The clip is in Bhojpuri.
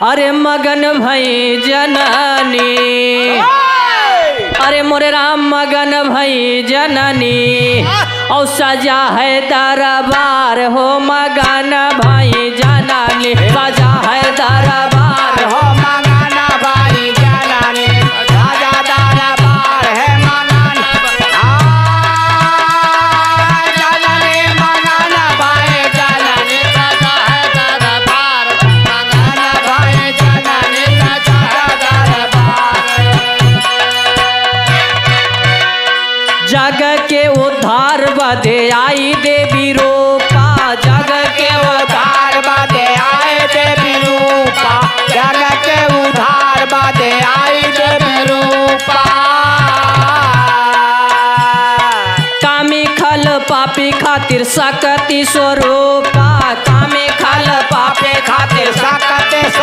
अरे मगन भई जननी, अरे मोरे राम मगन भई जननी, और सजा है दरबार हो मगन भई जननी, सजा है दरबार हो मगन भई जननी, सजा दरबार है मगन जननी, मगन भई जननी, सजा है दरबार, मगन भई जननी, सजा दरबार। जग के उद्धार बदे आई देवी रूपा, जग के उद्धार बदे आए देवी रूपा, जग के उद्धार बदे आई देवी रूपा। कामी खल पापी खातिर सकती स्वरूपा, कामी खल पापी खातिर सकती